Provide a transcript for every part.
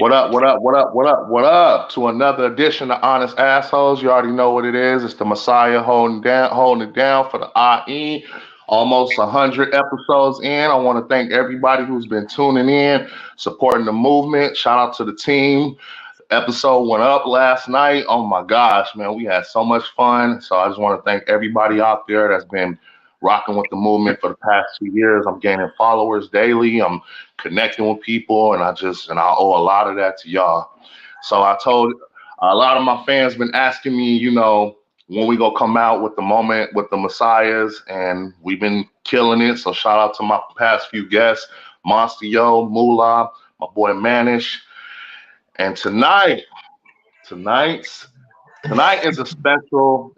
What up, what up, what up, what up, what up to another edition of Honest Assholes. You already know what it is. It's the Messiah holding it down for the IE. Almost 100 episodes in. I want to thank everybody who's been tuning in, supporting the movement. Shout out to the team. Episode went up last night. Oh my gosh, man, we had so much fun. So I just want to thank everybody out there that's been rocking with the movement for the past 2 years. I'm gaining followers daily. I'm connecting with people, and I owe a lot of that to y'all. So I told a lot of my fans been asking me, when we gonna come out with the moment with the Messiahs, and we've been killing it. So shout out to my past few guests, Monster Yo, Moolah, my boy Manish. And tonight is a special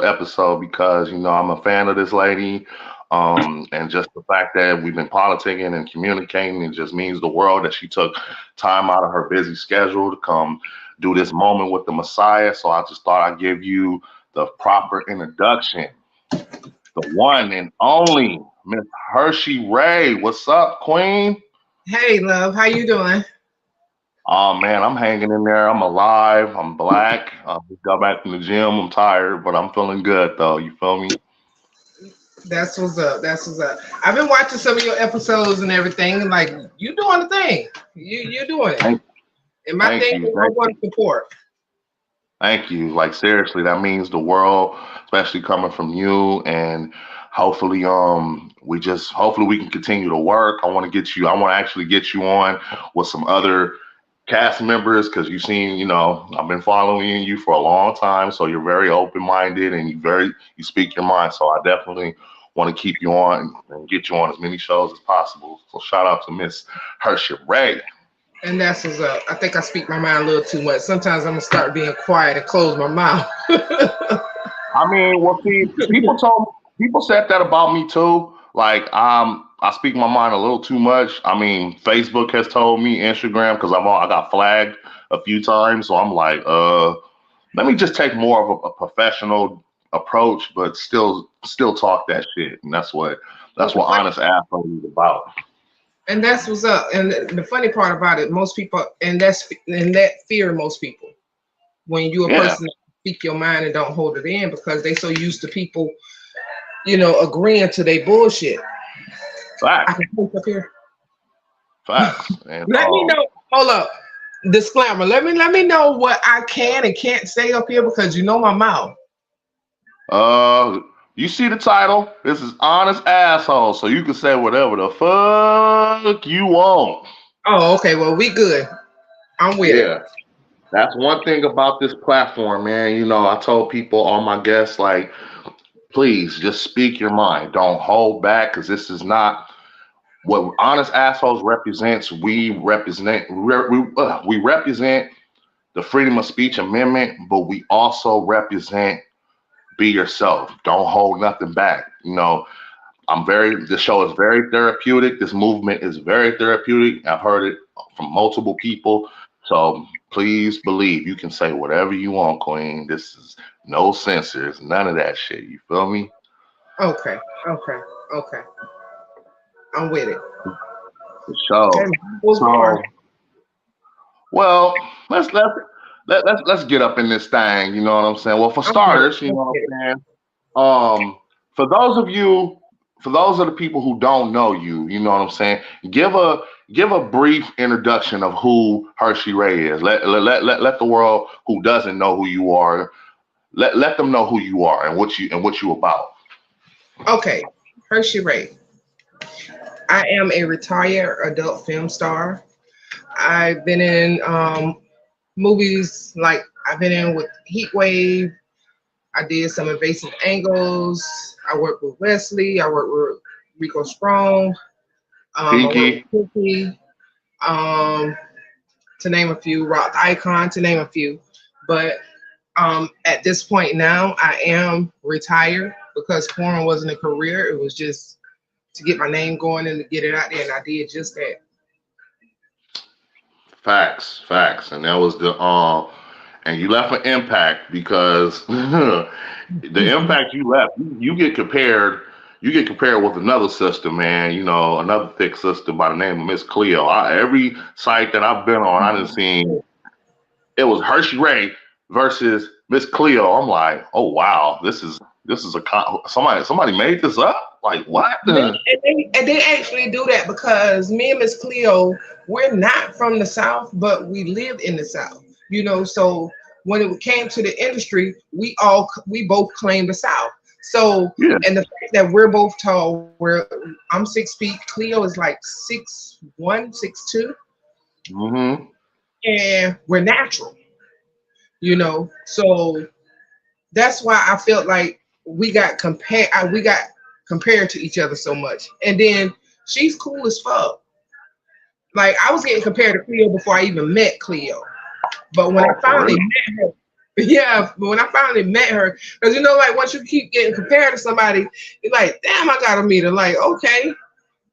episode because I'm a fan of this lady, and just the fact that we've been politicking and communicating, it just means the world that she took time out of her busy schedule to come do this moment with the Messiah. So I just thought I'd give you the proper introduction. The one and only Miss HERSHEY RAE. What's up, Queen? Hey, love. How you doing? Oh man, I'm hanging in there. I'm alive. I'm black. I just got back from the gym. I'm tired, but I'm feeling good though. You feel me? That's what's up. That's what's up. I've been watching some of your episodes and everything, and like you doing the thing. You're doing it. And my thing is I want to support. Thank you. Like seriously, that means the world, especially coming from you. And hopefully, hopefully we can continue to work. I want to actually get you on with some other cast members, because you've seen, I've been following you for a long time, so you're very open-minded and you speak your mind. So I definitely want to keep you on and get you on as many shows as possible. So shout out to Miss HERSHEY RAE. And that's what's up. I think I speak my mind a little too much. Sometimes I'm gonna start being quiet and close my mouth. I mean, well, see, people said that about me too. Like, I speak my mind a little too much. I mean, Facebook has told me, Instagram, because I got flagged a few times. So I'm like, let me just take more of a professional approach, but still talk that shit. And that's what Honest Asshole is about. And that's what's up. And the funny part about it, most people, and that fear most people when you're a person that speak your mind and don't hold it in, because they so used to people, agreeing to their bullshit. Facts. I can put up here. Facts. Let me know. Hold up. Disclaimer. Let me know what I can and can't say up here, because you know my mouth. You see the title? This is Honest Asshole, so you can say whatever the fuck you want. Oh, okay. Well, we good. I'm with it. That's one thing about this platform, man. I told people, all my guests, like, please just speak your mind. Don't hold back, because this is not what Honest Assholes represents. We represent the Freedom of Speech Amendment, but we also represent be yourself. Don't hold nothing back. The show is very therapeutic. This movement is very therapeutic. I've heard it from multiple people. So please believe you can say whatever you want, Queen. This is no censors, none of that shit. You feel me? Okay. I'm with it. For sure. Well, let's get up in this thing. You know what I'm saying? Well, for starters, you know what I'm saying? For those of the people who don't know you, you know what I'm saying? Give a brief introduction of who HERSHEY RAE is. Let the world who doesn't know who you are, let them know who you are and what you about. Okay, HERSHEY RAE. I am a retired adult film star. I've been in movies, like I've been in with Heat Wave. I did some Invasive Angles. I worked with Wesley. I worked with Rico Strong. Pinky. To name a few. Rock Icon, to name a few. But at this point now, I am retired, because porn wasn't a career. It was just to get my name going and to get it out there, and I did just that. Facts. And that was and you left an impact, because the impact you left, you get compared, you get compared with another sister, man. You know, another thick sister by the name of Miss Cleo. Every site that I've been on, I didn't seen it was Hershey Ray versus Miss Cleo. I'm like, oh wow, this is somebody made this up. Like what? And they actually do that because me and Miss Cleo, we're not from the South, but we live in the South. So when it came to the industry, we both claim the South. So Yeah. and the fact that we're both tall, I'm 6 feet, Cleo is like 6'1", 6'2", Mm-hmm. and we're natural. So that's why I felt like we got compared to each other so much. And then she's cool as fuck. Like I was getting compared to Cleo before I even met Cleo. But when I Oh, for finally real? met her, yeah, but when I finally met her, because like once you keep getting compared to somebody, you're like, damn, I gotta meet her. Like, okay,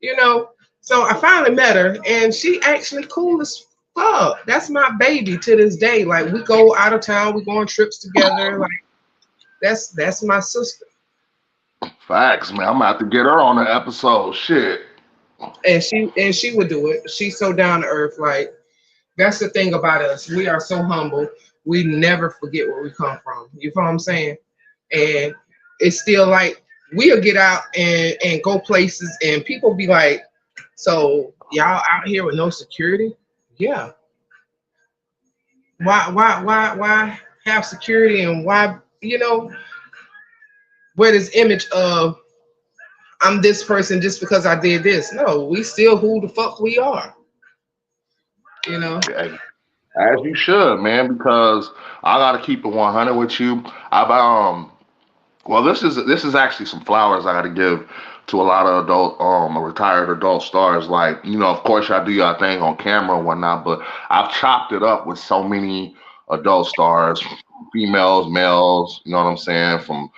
you know. So I finally met her, and she actually cool as fuck. That's my baby to this day. Like we go out of town, we go on trips together. Like that's my sister, Facts, man. I'm gonna have to get her on the episode. Shit. and she would do it. She's so down to earth. Like that's the thing about us. We are so humble. We never forget where we come from. You know what I'm saying? And it's still like we'll get out and go places, and people be like, "So y'all out here with no security?" Yeah. Why have security, and why wear this image of I'm this person just because I did this? No, we still who the fuck we are. You know. Yeah, as you should, man, because I gotta keep it 100 with you. I've well, this is actually some flowers I gotta give to a lot of retired adult stars. Like, of course y'all do your thing on camera and whatnot, but I've chopped it up with so many adult stars, females, males, you know what I'm saying, from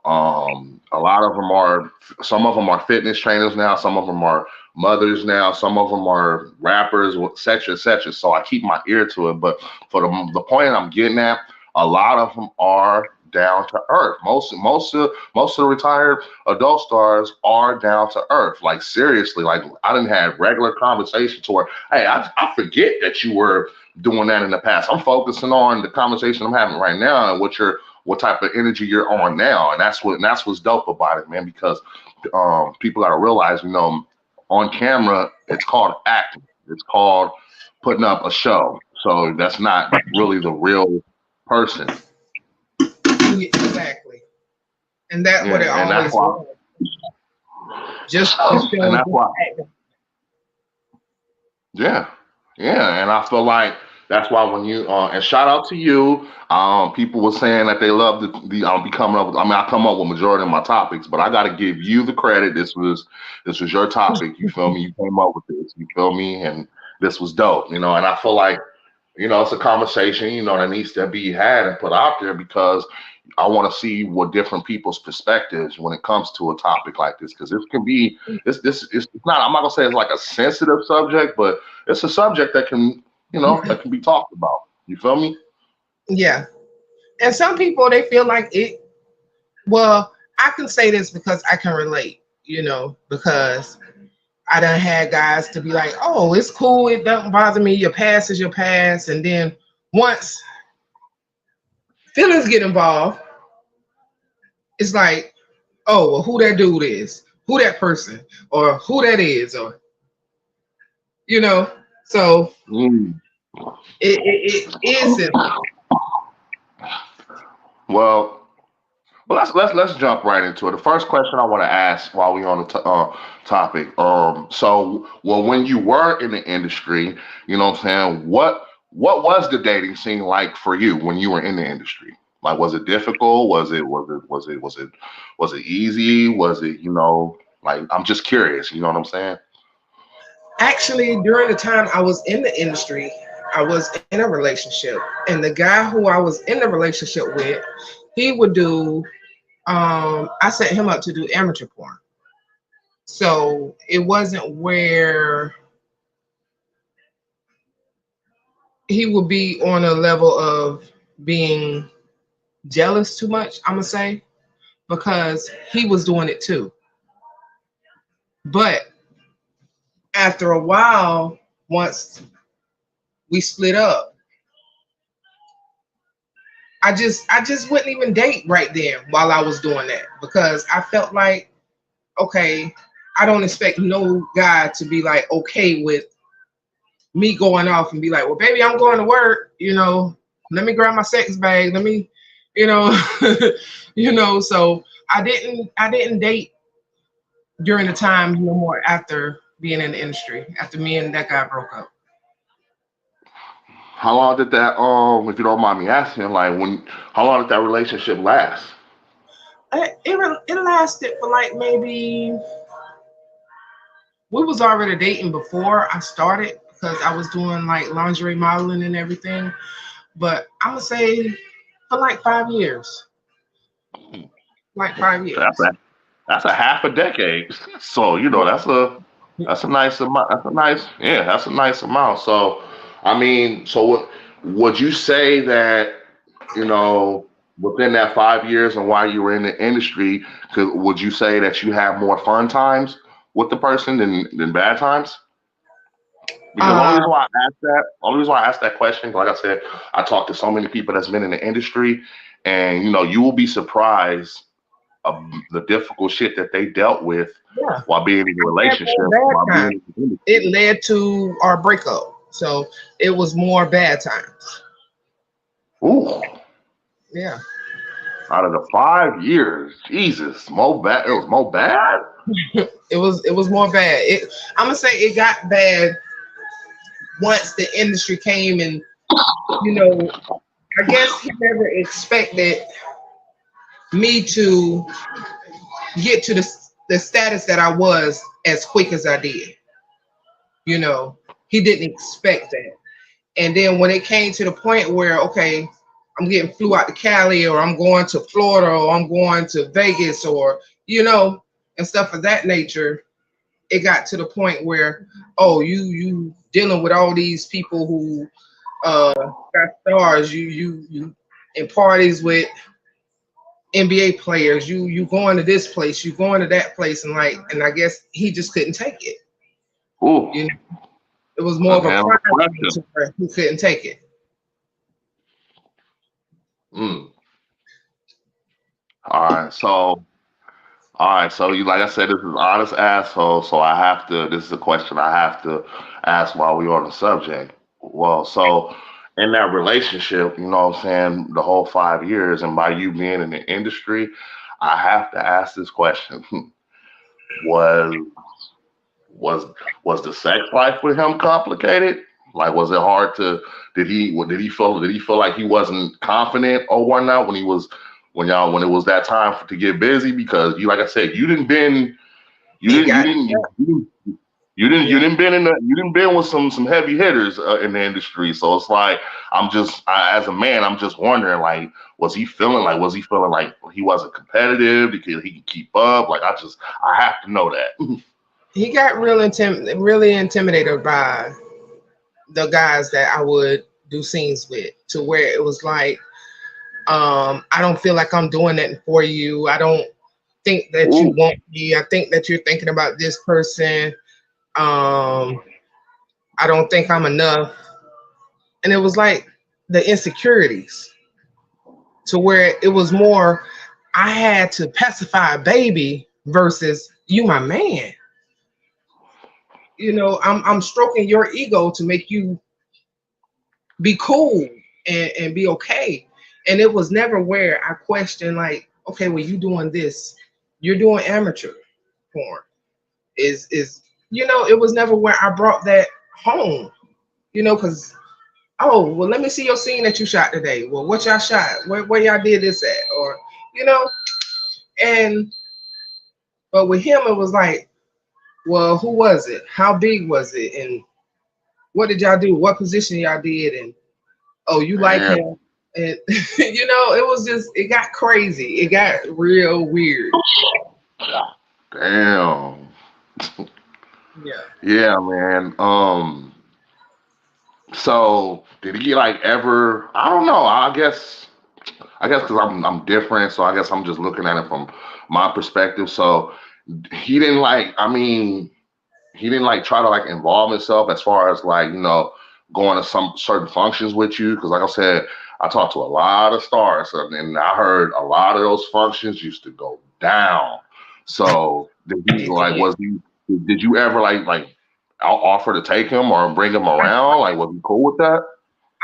a lot of them are, some of them are fitness trainers now, some of them are mothers now, some of them are rappers, et cetera, et cetera. So I keep my ear to it. But for the point I'm getting at, a lot of them are down to earth. Most of the retired adult stars are down to earth. Like seriously, like I didn't have regular conversations to where, hey, I forget that you were doing that in the past. I'm focusing on the conversation I'm having right now and what type of energy you're on now, and that's what's dope about it, man. Because people got to realize, on camera, it's called acting. It's called putting up a show. So that's not really the real person. Yeah, exactly. And that's Yeah, what it and that's always why. was. Just And showing that's just why. acting. Yeah, yeah, and I feel like that's why when you and shout out to you, people were saying that they love the be coming up with. I mean, I come up with majority of my topics, but I got to give you the credit. This was your topic. You feel me? You came up with this. You feel me? And this was dope. And I feel like it's a conversation that needs to be had and put out there because I want to see what different people's perspectives when it comes to a topic like this because this can be this it's not I'm not gonna say it's like a sensitive subject, but it's a subject that can that can be talked about. You feel me? Yeah. And some people they feel like it. Well, I can say this because I can relate. Because I done had guys to be like, "Oh, it's cool. It doesn't bother me. Your past is your past." And then once feelings get involved, it's like, "Oh, well, who that dude is, who that person, or who that is, or you know." So Mm. it isn't. Well, well, let's jump right into it. The first question I want to ask while we on the topic. So, well, when you were in the industry, what I'm saying, what was the dating scene like for you when you were in the industry? Like, was it difficult? Was it easy? Was it like I'm just curious. You know what I'm saying? Actually, during the time I was in the industry, I was in a relationship, and the guy who I was in the relationship with, he would do. I set him up to do amateur porn, so it wasn't where he would be on a level of being jealous too much. I'm gonna say because he was doing it too. But after a while, once we split up, I just wouldn't even date right then while I was doing that because I felt like, okay, I don't expect no guy to be like okay with me going off and be like, well, baby, I'm going to work, let me grab my sex bag, let me, you know, so I didn't date during the time no more after being in the industry, after me and that guy broke up. How long did that if you don't mind me asking, like how long did that relationship last? It lasted for like maybe we was already dating before I started because I was doing like lingerie modeling and everything. But I'm gonna say for like 5 years, like five So that's years. a half a decade. So that's a nice amount. That's a nice amount. So I mean, so would you say that you know within that 5 years and while you were in the industry, would you say that you have more fun times with the person than bad times? Because Uh, only reason why I asked that question, like I said, I talked to so many people that's been in the industry, and you will be surprised of the difficult shit that they dealt with yeah, while being in a I had more relationship, while bad being times. in the industry. It led to our breakup, so it was more bad times. Ooh, Yeah, out of the 5 years, Jesus, more bad. It was more bad. it was more bad. I'm gonna say it got bad once the industry came and you know I guess he never expected me to get to the status that I was as quick as I did. You know, he didn't expect that. And then when it came to the point where, okay, I'm getting flew out to Cali or I'm going to Florida or I'm going to Vegas or, and stuff of that nature, it got to the point where, oh, you dealing with all these people who got stars, you in parties with NBA players, you going to this place, you going to that place, and I guess he just couldn't take it. Ooh, You know, it was more a of a handle pride of thing pressure. to where he couldn't take it. Mm. All right, so you like I said, this is honest asshole. So I have to. This is a question I have to ask while we're on the subject. Well, so in that relationship, you know what I'm saying, the whole 5 years, and by you being in the industry, I have to ask this question: Was was was the sex life with him complicated? Like, was it hard to? Did he feel like he wasn't confident or whatnot when he was when it was that time to get busy? Because you, like I said, you He didn't you got didn't you didn't you yeah. didn't been with some heavy hitters in the industry. So it's like as a man, I'm just wondering, like, was he feeling like he wasn't competitive because he could keep up? Like, I have to know that. He got really intimidated by the guys that I would do scenes with, to where it was like, I don't feel like I'm doing that for you. I don't think that you Ooh, want me. I think that you're thinking about this person. Um, I don't think I'm enough. And it was like the insecurities, to where it was more I had to pacify a baby versus you my man. I'm stroking your ego to make you be cool and be okay. And it was never where I questioned like, okay, well you doing this, you're doing amateur porn. Is it was never where I brought that home, because well, let me see your scene that you shot today. Well, what y'all shot? Where y'all did this at? Or, you know, and but with him it was like, well, who was it? How big was it? And what did y'all do? What position y'all did? And oh, you like damn, him? And it was just it got crazy. It got real weird. damn. Yeah. Yeah, man. So did he like ever? I don't know. I guess because I'm different, so I guess I'm just looking at it from my perspective. So he didn't like. I mean, he didn't like try to like involve himself as far as like going to some certain functions with you. Because like I said, I talked to a lot of stars, and I heard a lot of those functions used to go down. So did he It like? did. Was he? Did you ever like offer to take him or bring him around? Like, was he cool with that?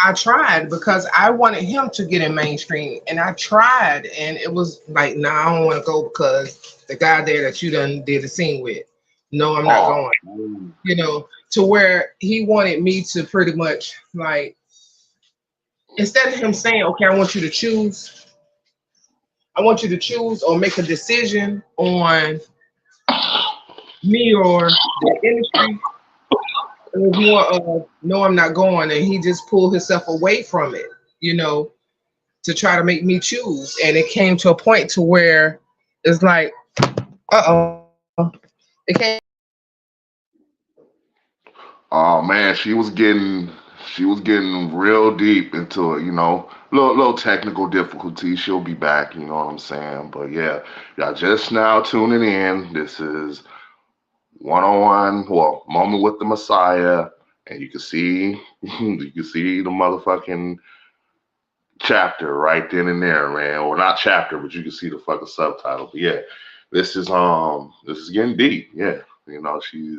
I tried because I wanted him to get in mainstream, and I tried, and it was like, nah, I don't want to go because the guy there that you done did a scene with, no, I'm not Oh, going. To where he wanted me to pretty much like, instead of him saying, okay, I want you to choose or make a decision on me or the industry. It was more of, no, I'm not going, and he just pulled himself away from it, you know, to try to make me choose. And it came to a point to where it's like, it came. oh man, she was getting real deep into it. Little technical difficulties. She'll be back. You know what I'm saying? But yeah, y'all just now tuning in. This is one on one, well, moment with the Messiah, and you can see the motherfucking chapter right then and there, man. Or not chapter, but you can see the fucking subtitle. But yeah, this is getting deep. Yeah, she's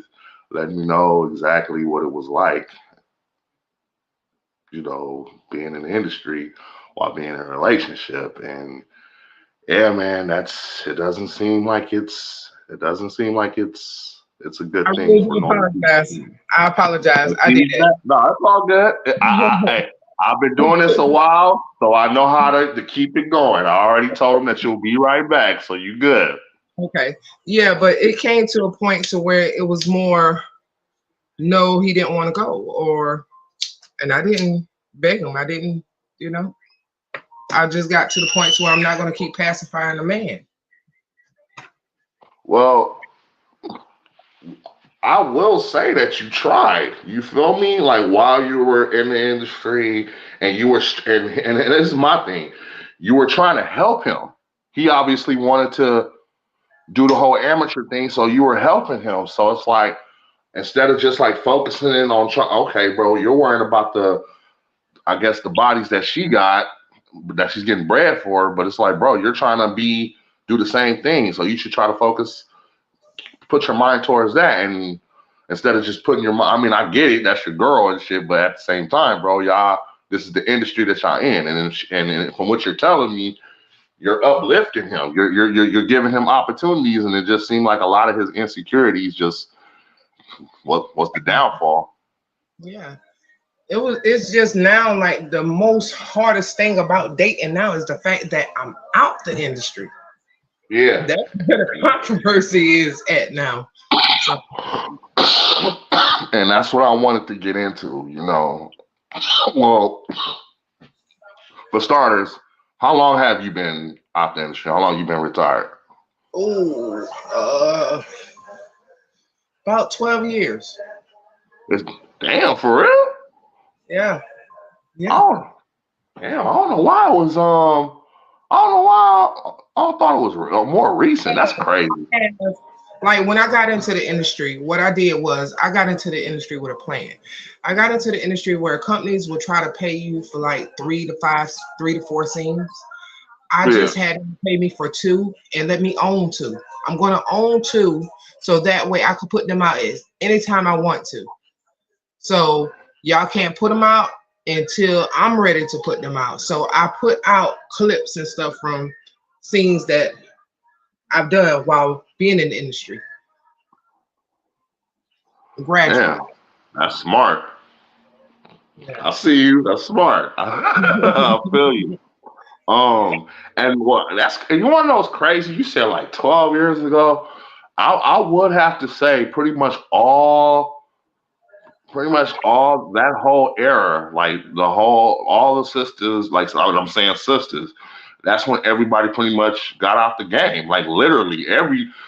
letting me know exactly what it was like, being in the industry while being in a relationship. And yeah, man, it doesn't seem like it's a good I thing really for do normal apologize. people. I apologize. And I did feedback, no, it's all good. I've been doing this a while, so I know how to keep it going. I already told him that you'll be right back, so you good. Okay. Yeah, but it came to a point to where it was more, no, he didn't want to go, and I didn't beg him. I didn't, you know. I just got to the point to where I'm not going to keep pacifying a man. Well, I will say that you tried. You feel me? Like while you were in the industry, and you were, and this is my thing, you were trying to help him. He obviously wanted to do the whole amateur thing, so you were helping him. So it's like instead of just like focusing in on, okay, bro, you're worrying about I guess the bodies that she got, that she's getting bread for, but it's like, bro, you're trying to do the same thing. So you should try to put your mind towards that, and instead of just putting your mind. I mean, I get it, that's your girl and shit, but at the same time, bro, y'all, this is the industry that y'all in, and from what you're telling me, you're uplifting him. You're giving him opportunities, and it just seemed like a lot of his insecurities just was the downfall. Yeah. It's just now like the most hardest thing about dating now is the fact that I'm out the industry. Yeah. That's where the controversy is at now. So And that's what I wanted to get into. Well, for starters, how long have you been out the industry? How long you been retired? oh about 12 years. It's, damn, for real? Yeah. Yeah. Oh, damn, I don't know why it was I don't know why I thought it was more recent. That's crazy. Like when I got into the industry, what I did was I got into the industry with a plan. I got into the industry where companies would try to pay you for like 3 to 4 scenes. I Yeah. just had them pay me for 2 and let me own 2. I'm going to own 2 so that way I could put them out as anytime I want to. So y'all can't put them out until I'm ready to put them out. So I put out clips and stuff from scenes that I've done while being in the industry gradually. Damn, that's smart. Yeah. I see you. That's smart. I feel you. And what that's you want to know what's crazy? You said like 12 years ago. I would have to say pretty much all that whole era, like all the sisters, like I'm saying sisters. That's when everybody pretty much got out the game. Like literally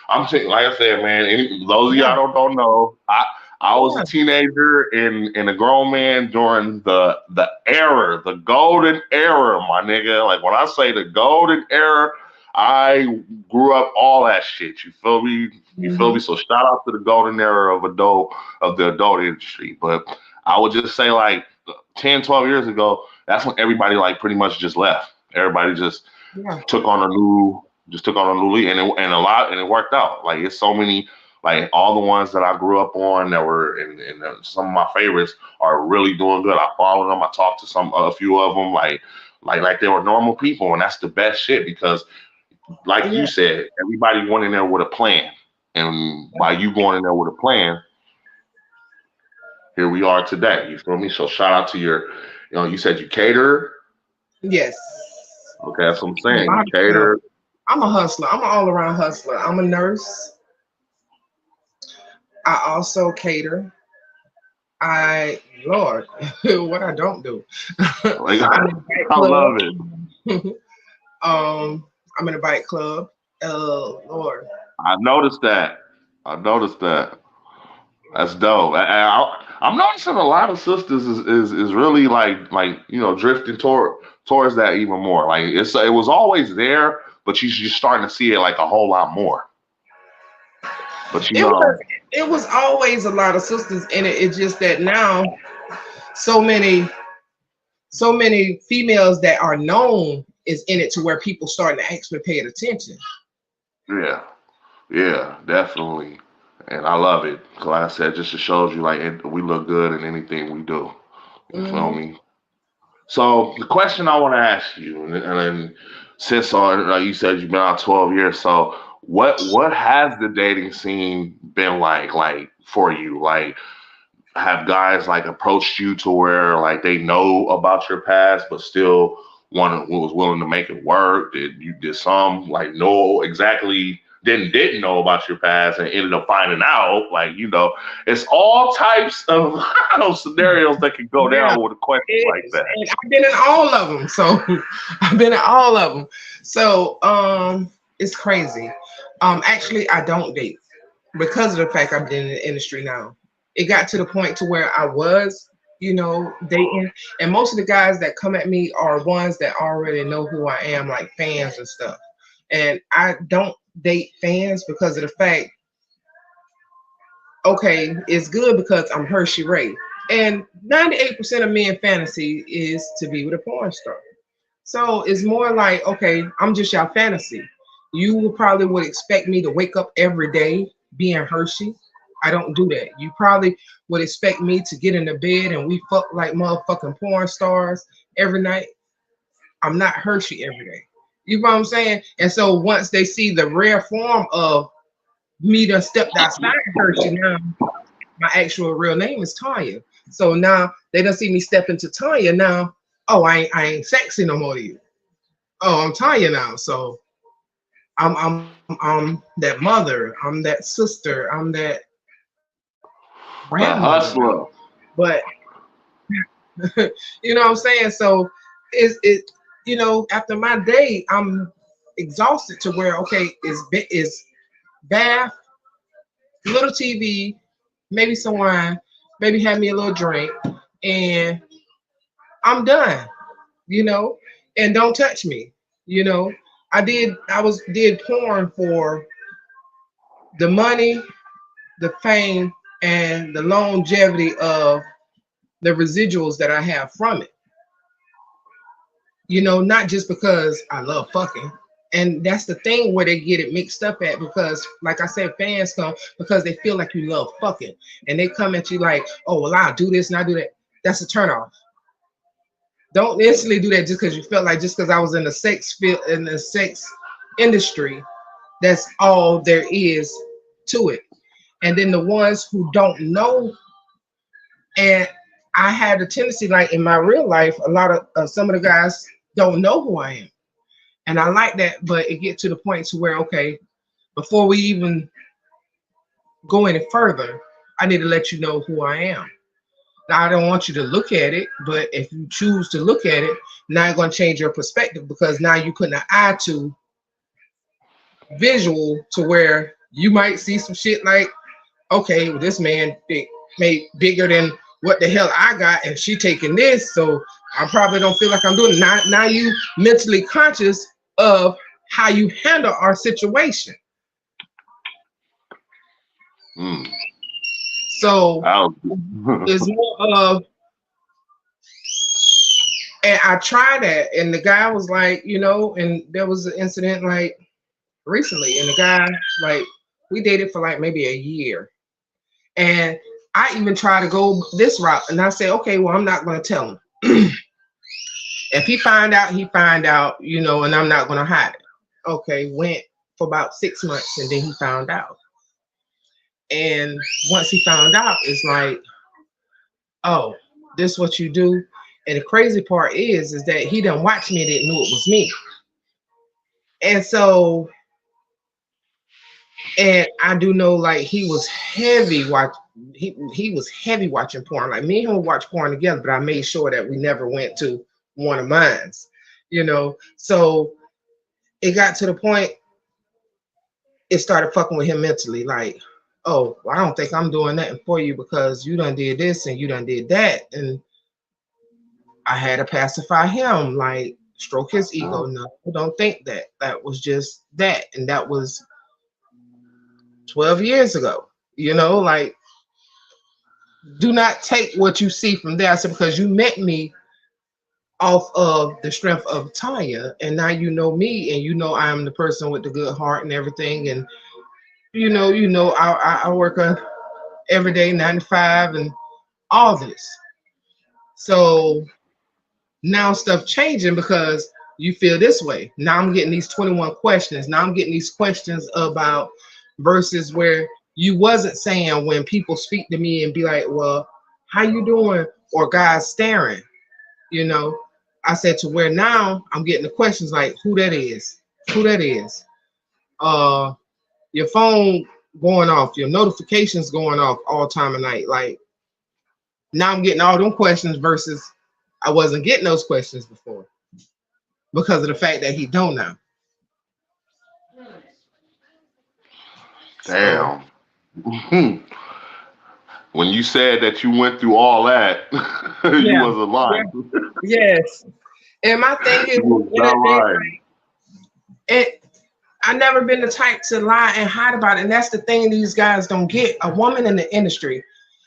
I'm saying, like I said, man. Those of Yeah. y'all don't know, I was a Yeah. teenager and a grown man during the era, the golden era, my nigga. Like when I say the golden era, I grew up all that shit. You feel me? You feel me? So shout out to the golden era of the adult industry. But I would just say like 10, 12 years ago, that's when everybody like pretty much just left. Everybody just Yeah. took on a new lead, and a lot, and it worked out. Like it's so many, like all the ones that I grew up on that were, and some of my favorites are really doing good. I follow them. I talked to a few of them, like they were normal people, and that's the best shit because, like you Yeah. said, everybody went in there with a plan, and by you going in there with a plan, here we are today. You feel me? So shout out to you said you cater. Yes. Okay, that's what I'm A saying. You lot of stuff. cater. I'm a hustler. I'm an all-around hustler. I'm a nurse. I also cater. Lord, what I don't do. Like, I'm in a bike I club. love it. I'm in a bike club. Oh Lord. I noticed that. I noticed that. That's dope. I'm noticing a lot of sisters is really like drifting towards that even more. Like it was always there, but you're starting to see it like a whole lot more. But It was always a lot of sisters in it. It's just that now so many females that are known is in it to where people starting to actually pay attention. yeah, yeah, definitely. And I love it. 'Cause like I said, just it shows you like we look good in anything we do. You feel Hmm. me? So the question I want to ask you, and then since like you said you've been out 12 years, so what has the dating scene been like for you? Like have guys like approached you to where like they know about your past but still was willing to make it work? Did some like know exactly didn't know about your past and ended up finding out? Like it's all types of scenarios that can go Yeah, down with a question it like is. that. And I've been in all of them. So I've been in all of them. So it's crazy. Actually I don't date because of the fact I've been in the industry now. It got to the point to where I was, dating, and most of the guys that come at me are ones that already know who I am, like fans and stuff. And I don't date fans because of the fact, okay, it's good because I'm Hershey Ray. And 98% of men fantasy is to be with a porn star. So it's more like, okay, I'm just your fantasy. You probably would expect me to wake up every day being Hershey. I don't do that. You probably would expect me to get in the bed and we fuck like motherfucking porn stars every night. I'm not Hershey every day. You know what I'm saying? And so once they see the rare form of me that stepped outside Hershey, now my actual real name is Tanya. So now they don't see me step into Tanya now. Oh, I ain't sexy no more to you. Oh, I'm Tanya now. So I'm that mother. I'm that sister. I'm that A grandmother now. hustler. But you know what I'm saying? So after my day, I'm exhausted to where okay, is bath, little TV, maybe some wine, maybe have me a little drink, and I'm done, and don't touch me, you know. I did porn for the money, the fame, and the longevity of the residuals that I have from it. Not just because I love fucking. And that's the thing where they get it mixed up at because, like I said, fans come because they feel like you love fucking. And they come at you like, oh, well, I'll do this and I'll do that. That's a turnoff. Don't instantly do that just because you felt like just because I was in the sex field in the sex industry, that's all there is to it. And then the ones who don't know, and I had a tendency, like in my real life, a lot of some of the guys don't know who I am, and I like that. But it get to the point to where, okay, before we even go any further, I need to let you know who I am. Now, I don't want you to look at it, but if you choose to look at it, now you're going to change your perspective because now you put an eye to visual to where you might see some shit like, okay, well, this man made bigger than what the hell I got, and she taking this, so I probably don't feel like I'm doing it. Now you mentally conscious of how you handle our situation. Mm. So Wow. it's more of, and I tried that, and the guy was like, and there was an incident like recently, and the guy, like, we dated for like maybe a year, and I even tried to go this route, and I said, okay, well, I'm not going to tell him. If he find out, he find out, and I'm not going to hide it. Okay, went for about 6 months, and then he found out. And once he found out, it's like, oh, this is what you do. And the crazy part is that he done watched me and didn't know it was me. And so, and I do know, like, he was heavy he was heavy watching porn. Like, me and him would watch porn together, but I made sure that we never went to one of mine's, So it got to the point, it started fucking with him mentally. Like, oh, well, I don't think I'm doing nothing for you because you done did this and you done did that. And I had to pacify him, like, stroke his ego. No, don't think that. That was just that. And that was 12 years ago. Like, do not take what you see from there. I said, because you met me off of the strength of Tanya, and now you know me, and I am the person with the good heart and everything. And I work every day 9 to 5 and all this. So now stuff changing because you feel this way. Now I'm getting these 21 questions. Now I'm getting these questions about versus where you wasn't saying when people speak to me and be like, well, how you doing? Or guys staring, I said to where now I'm getting the questions like who that is, your phone going off, your notifications going off all time of night. Like, now I'm getting all them questions versus I wasn't getting those questions before because of the fact that he don't now. Damn. When you said that you went through all that, you wasn't lying. Yes. And my thing is, I never been the type to lie and hide about it. And that's the thing these guys don't get. A woman in the industry,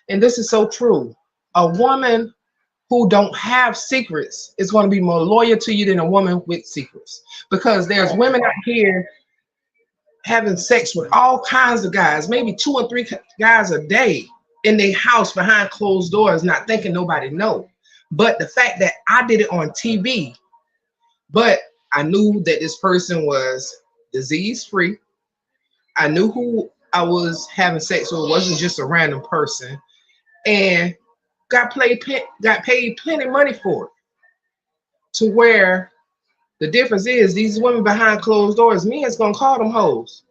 and this is so true, a woman who don't have secrets is going to be more loyal to you than a woman with secrets. Because there's women out here having sex with all kinds of guys, maybe 2 or 3 guys a day in their house behind closed doors, not thinking nobody know. But the fact that I did it on TV, but I knew that this person was disease free. I knew who I was having sex with. It wasn't just a random person, and got paid plenty of money for it. To where the difference is these women behind closed doors, men's gonna call them hoes.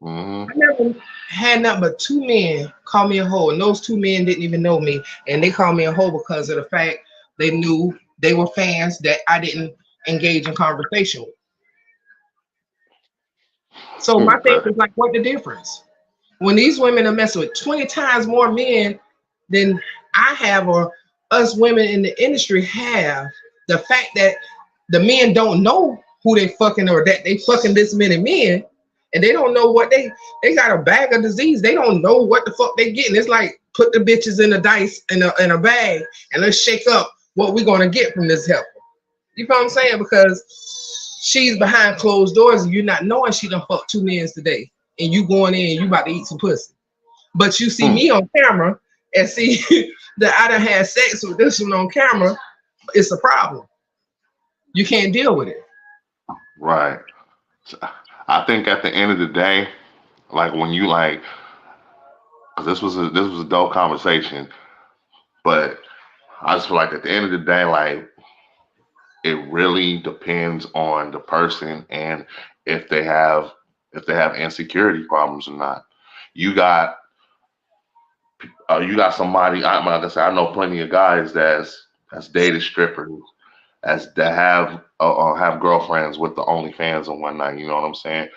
I never had nothing but 2 men call me a hoe, and those 2 men didn't even know me, and they called me a hoe because of the fact they knew they were fans that I didn't engage in conversation with. So my thing is like, what the difference? When these women are messing with 20 times more men than I have, or us women in the industry have, the fact that the men don't know who they fucking or that they fucking this many men, and they don't know what they got a bag of disease. They don't know what the fuck they getting. It's like put the bitches in a dice in a bag and let's shake up what we're gonna get from this helper. You know what I'm saying? Because she's behind closed doors and you're not knowing she done fucked 2 men today, and you going in and you about to eat some pussy. But you see me on camera and see that I done had sex with this one on camera. It's a problem. You can't deal with it. Right. So, I think at the end of the day, like when you like, because this was a dope conversation, but I just feel like at the end of the day, like it really depends on the person and if they have insecurity problems or not. You got somebody. Like I said, I know plenty of guys that's dated strippers, that have girlfriends with the OnlyFans and whatnot. You know what I'm saying?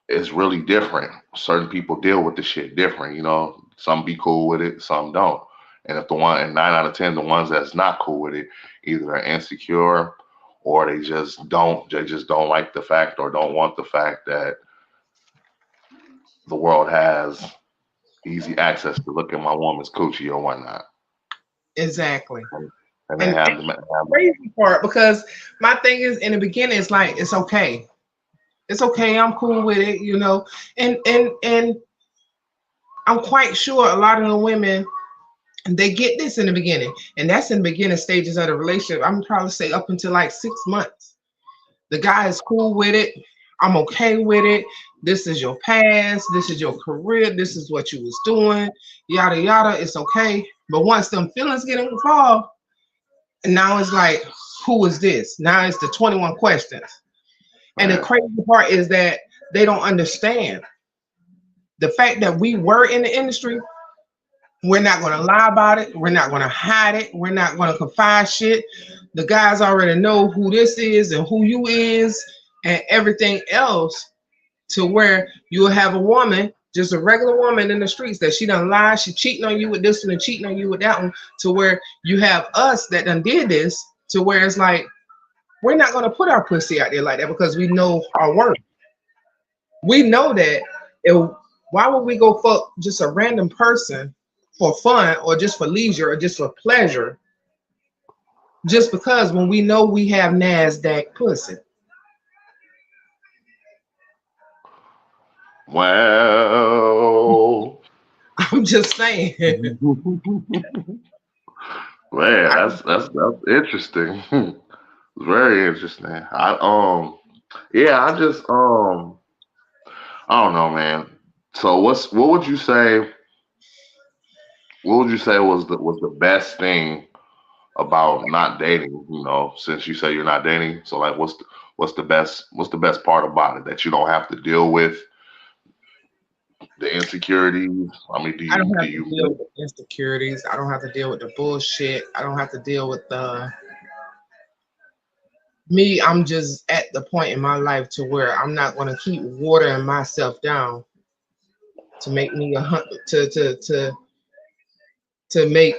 It's really different. Certain people deal with the shit different. Some be cool with it, some don't. And if and 9 out of 10, the ones that's not cool with it, either are insecure or they just don't like the fact or don't want the fact that the world has easy access to look at my woman's coochie or whatnot. Exactly. And they And have that's the the crazy part, because my thing is, in the beginning, it's like, it's okay. It's okay. I'm cool with it, you know. And I'm quite sure a lot of the women, they get this in the beginning, and that's in the beginning stages of the relationship. I'm probably say up until like 6 months. The guy is cool with it. I'm okay with it. This is your past. This is your career. This is what you was doing. Yada yada. It's okay. But once them feelings get involved, and now it's like, who is this? Now it's the 21 questions. And the man. crazy part is that they don't understand the fact that we were in the industry. We're not going to lie about it. We're not going to hide it. We're not going to confide shit. The guys already know who this is and who you is and everything else, to where you'll have a woman, just a regular woman in the streets, that she done lied, she cheating on you with this one and cheating on you with that one, to where you have us that done did this, to where it's like, we're not going to put our pussy out there like that, because we know our worth. We know that why would we go fuck just a random person for fun, or just for leisure, or just for pleasure, just because, when we know we have NASDAQ pussy? Well, I'm just saying. man, I, that's interesting. Very interesting. Yeah, I don't know, man. So what would you say was the best thing about not dating? Since you say you're not dating, so like, what's the best part about it, that you don't have to deal with the insecurities? I mean, do I don't you do have to you deal with insecurities. I don't have to deal with the bullshit. I don't have to deal with the me. I'm just at the point in my life to where I'm not going to keep watering myself down to make me to make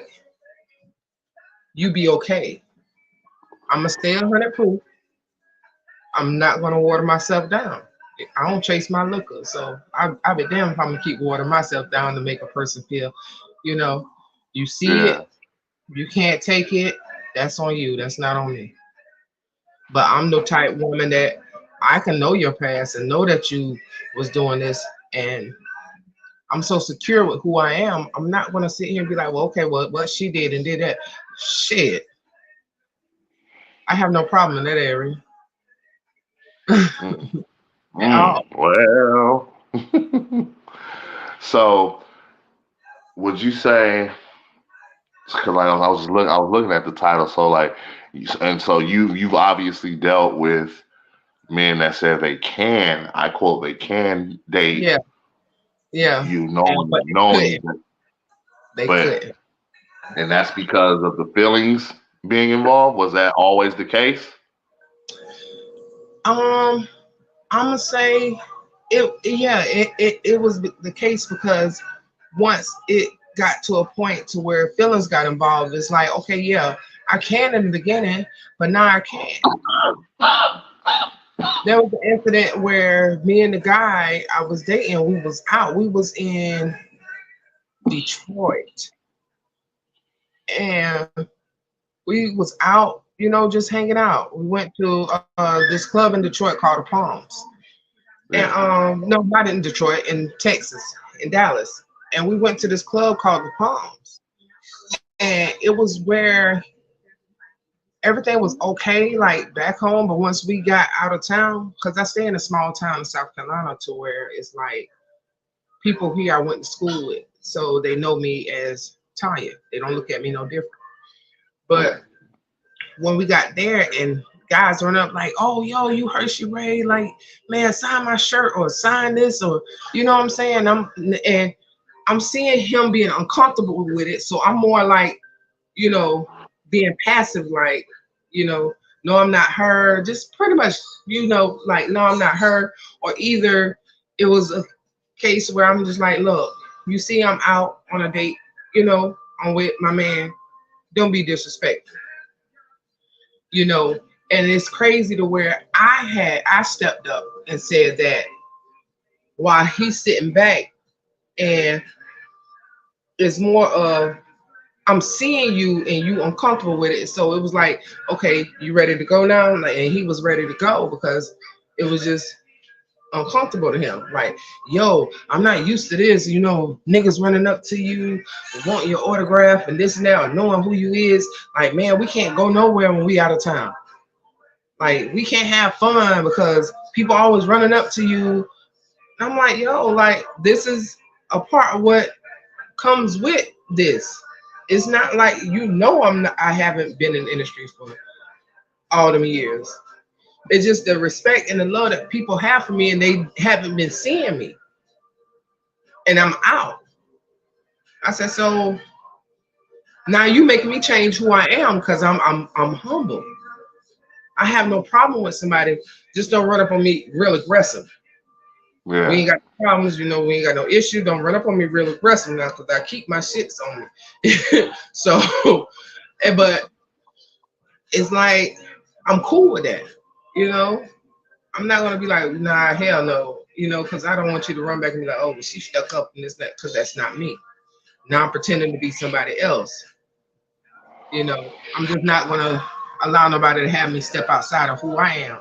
you be okay. I'm gonna stay 100 proof. I'm not gonna water myself down. I don't chase my liquor, so I be damned if I'm gonna keep watering myself down to make a person feel, you know, you see it, yeah. you can't take it. That's on you. That's not on me. But I'm the type woman that I can know your past and know that you was doing this, and I'm so secure with who I am. I'm not gonna sit here and be like, well, okay, well, what she did and did that. Shit, I have no problem in that area Mm, at all. well. So would you say, because like I was looking at the title, so like, and so you've obviously dealt with men that said they can, I quote, they can date Yeah, yeah. you, And but they knowing couldn't. that, They but couldn't. and that's because of the feelings being involved. Was that always the case? Um, I'm gonna say it. Yeah, it was the case, because once it got to a point to where feelings got involved, it's like, okay, yeah, I can in the beginning, but now I can't. There was an incident where me and the guy I was dating, we was out. We was in Detroit, and we was out, just hanging out. We went to this club in Detroit called the Palms. And Yeah. no, not in Detroit, in Texas, in Dallas. And we went to this club called the Palms. And it was where everything was okay, like back home. But once we got out of town, because I stay in a small town in South Carolina, to where it's like people here I went to school with. So they know me as Tanya. They don't look at me no different. Yeah. But when we got there, and guys run up like, oh, yo, you Hershey Ray, like, man, sign my shirt or sign this, or you know what I'm saying? And I'm seeing him being uncomfortable with it. So I'm more like, you know, being passive, like, no, I'm not her. Just pretty much, like, no, I'm not her. Or either it was a case where I'm just like, look, you see, I'm out on a date, I'm with my man. Don't be disrespectful. You know, And it's crazy to where I stepped up and said that while he's sitting back, and it's more of I'm seeing you and you uncomfortable with it. So it was like, okay, you ready to go now? Like, and he was ready to go because it was just uncomfortable to him. Like, yo, I'm not used to this. You know, niggas running up to you, wanting your autograph and this and that, or knowing who you is. Like, man, we can't go nowhere when we out of town. Like, we can't have fun because people always running up to you. And I'm like, yo, like, this is a part of what comes with this. It's not like I haven't been in the industry for all them years. It's just the respect and the love that people have for me, and they haven't been seeing me. And I'm out. I said, so now you making me change who I am because I'm humble. I have no problem with somebody. Just don't run up on me real aggressive. Yeah. We ain't got problems, we ain't got no issue. Don't run up on me real aggressive now because I keep my shits on me. So, but it's like, I'm cool with that, I'm not gonna be like, nah, hell no, because I don't want you to run back and be like, oh, but she stuck up in this, that, because that's not me. Now I'm pretending to be somebody else. I'm just not gonna allow nobody to have me step outside of who I am.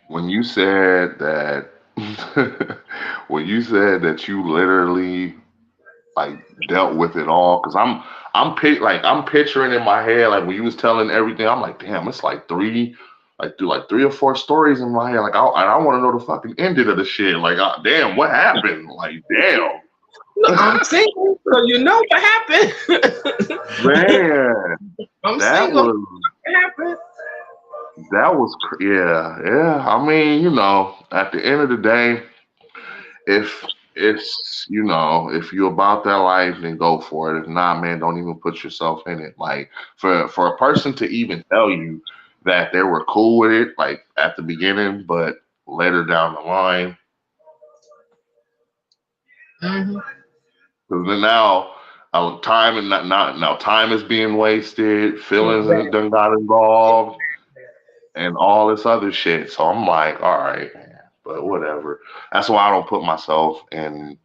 When you said that, when you said that you literally like dealt with it all, because I'm picturing in my head, like when you was telling everything, I'm like, damn, it's like three or four stories in my head. Like I want to know the fucking ending of the shit. Like, damn, what happened? Like, damn. Look, I'm single, so you know what happened. Man, I'm that single. was What happened? yeah. I mean, at the end of the day, if it's if you're about that life, then go for it. If not, man, don't even put yourself in it. Like for a person to even tell you that they were cool with it, like at the beginning, but later down the line, Mm-hmm. because then now. Time and not now. Time is being wasted. Feelings Exactly. done got involved, and all this other shit. So I'm like, all right, man, but whatever. That's why I don't put myself in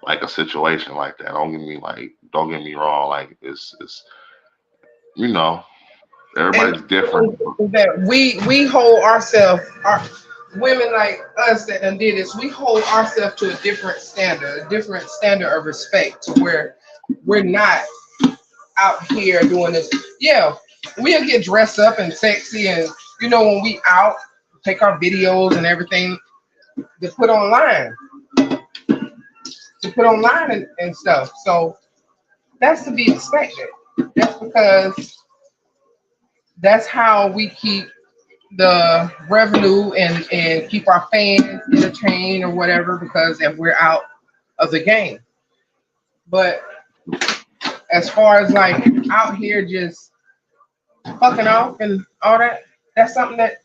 like a situation like that. Don't get me wrong. Like it's you know, And everybody's different. that we hold ourselves, our women like us that done did this, we hold ourselves to a different standard of respect to where we're not out here doing this. Yeah, we'll get dressed up and sexy, and when we out, take our videos and everything to put online, and stuff. So that's to be expected. That's because that's how we keep the revenue and keep our fans entertained or whatever, because if we're out of the game. But as far as like out here just fucking off and all that, that's something that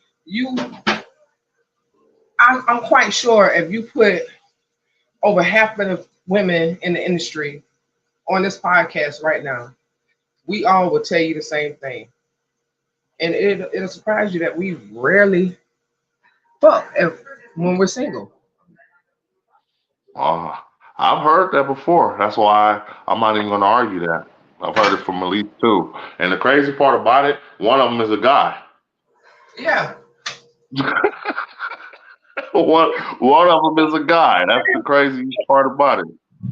I'm quite sure if you put over half of the women in the industry on this podcast right now, we all will tell you the same thing. And it'll surprise you that we rarely fuck when we're single. Uh, I've heard that before. That's why I'm not even going to argue that. I've heard it from at least two. And the crazy part about it, one of them is a guy. Yeah. one of them is a guy. That's the crazy part about it.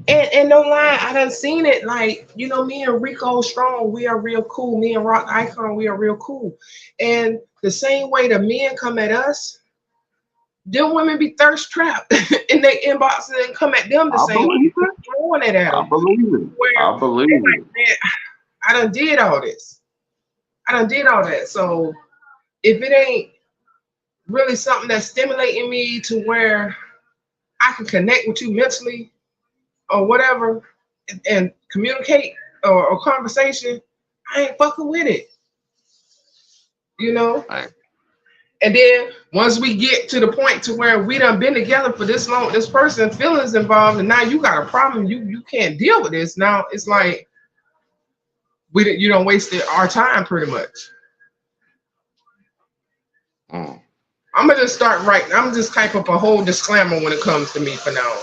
And no lie, I done seen it. Like, me and Rico Strong, we are real cool. Me and Rock Icon, we are real cool. And the same way the men come at us, them women be thirst trapped in their inboxes and come at them the same way. Throwing it at them. I believe it. I believe it. Like, man, I done did all this. I done did all that. So if it ain't really something that's stimulating me to where I can connect with you mentally or whatever and communicate or conversation, I ain't fucking with it. Right. And then once we get to the point to where we done been together for this long, this person feelings involved, and now you got a problem, you can't deal with this. Now it's like, You don't waste our time pretty much. Mm. I'm gonna just start writing. I'm just type up a whole disclaimer when it comes to me for now.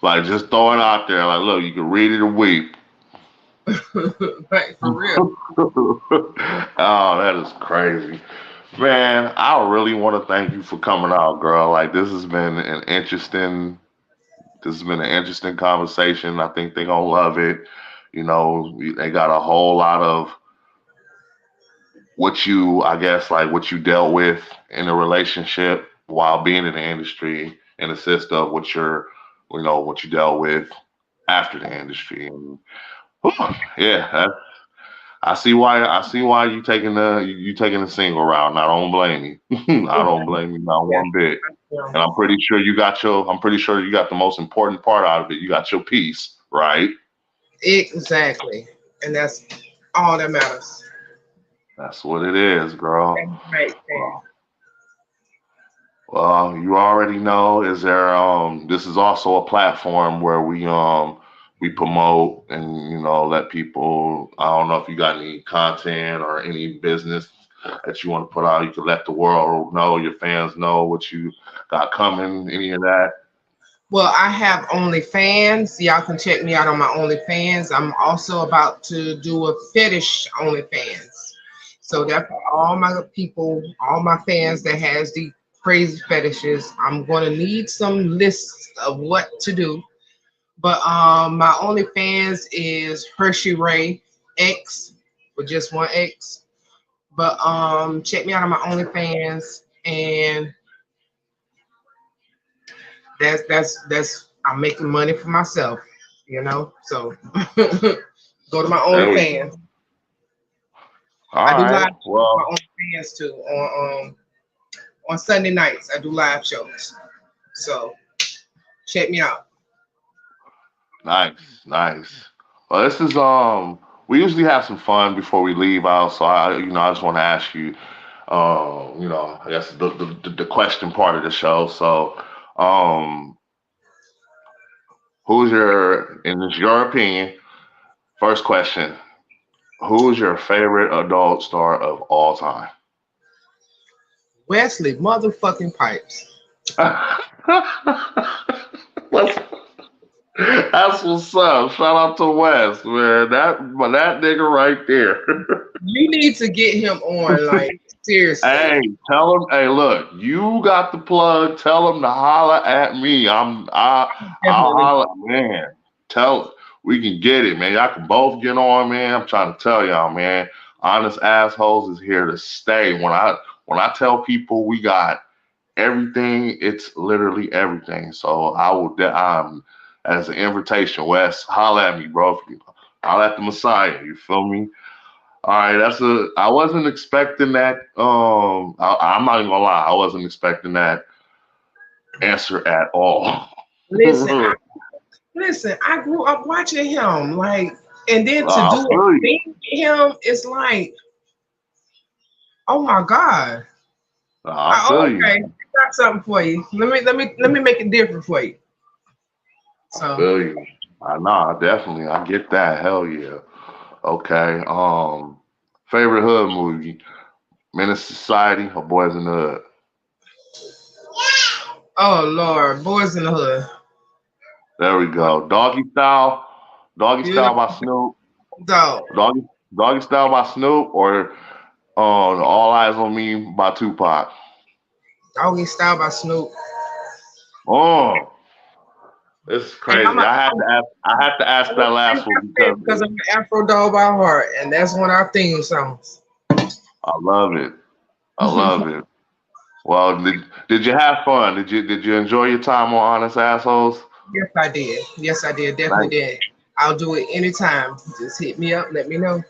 Like just throw it out there. Like, look, you can read it or weep. Like for real. Oh, that is crazy. Man, I really want to thank you for coming out, girl. Like this has been an interesting conversation. I think they're gonna love it. You know, they got a whole lot of what you, I guess, like what you dealt with in a relationship while being in the industry, and assist of what what you dealt with after the industry. And whew, yeah, I see why you taking the single route, and I don't blame you. I don't blame you not Yeah. one bit. Yeah. And I'm pretty sure you got the most important part out of it. You got your peace, right? Exactly. And that's all that matters. That's what it is, girl. That's right there. Well, well, you already know. Is there this is also a platform where we promote and let people. I don't know if you got any content or any business that you want to put out. You can let the world know, your fans know what you got coming, any of that. Well, I have OnlyFans. Y'all can check me out on my OnlyFans. I'm also about to do a fetish OnlyFans. So that's for all my people, all my fans that has the crazy fetishes. I'm gonna need some lists of what to do. But my OnlyFans is Hershey Ray X with just one X. But check me out on my OnlyFans, and that's I'm making money for myself, So go to my There we OnlyFans. All I do live right. shows on Well, my OnlyFans too. On Sunday nights, I do live shows. So check me out. nice, nice. Well, this is we usually have some fun before we leave out, so I just want to ask you, I guess the question part of the show. So, um, in this your opinion, first question, who's your favorite adult star of all time? Wesley motherfucking Pipes. Let's That's what's up. Shout out to Wes, man. That nigga right there. You need to get him on, like seriously. Hey, tell him. Hey, look, you got the plug. Tell him to holler at me. I'll Definitely. holler, man. Tell we can get it, man. Y'all can both get on, man. I'm trying to tell y'all, man. Honest assholes is here to stay. When I tell people we got everything, it's literally everything. So as an invitation, Wes, holla at me, bro. Holla at the Messiah. You feel me? All right, I wasn't expecting that. I'm not even gonna lie, I wasn't expecting that answer at all. Listen, I grew up watching him, like, and then to I do a feel you. thing with him, it's like, oh my God. I feel you. Okay, I got something for you. Let me make it different for you. I So feel you. I know, definitely. I get that. Hell yeah. Okay. Favorite hood movie: Menace Society or Boys in the Hood? oh Lord, Boys in the Hood. There we go. Doggy Beautiful Style by Snoop. dog. Doggy Doggy Style by Snoop or All Eyes on Me by Tupac. Doggy style by Snoop. Oh, it's And crazy. I have to ask that last one because I'm an Afro dog by heart, and that's one of our theme songs. I love it. I love it. Well, did you have fun? Did you enjoy your time on Honest Assholes? Yes, I did. Yes, I did. Definitely Thank, did. I'll do it anytime. Just hit me up. Let me know.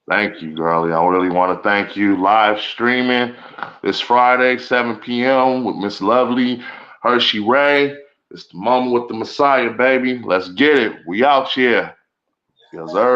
thank you, girlie. I really want to thank you. Live streaming this Friday, 7 p.m. with Miss Lovely, Hershey Ray. It's the moment with the Messiah, baby. Let's get it. We out here. Yes, sir.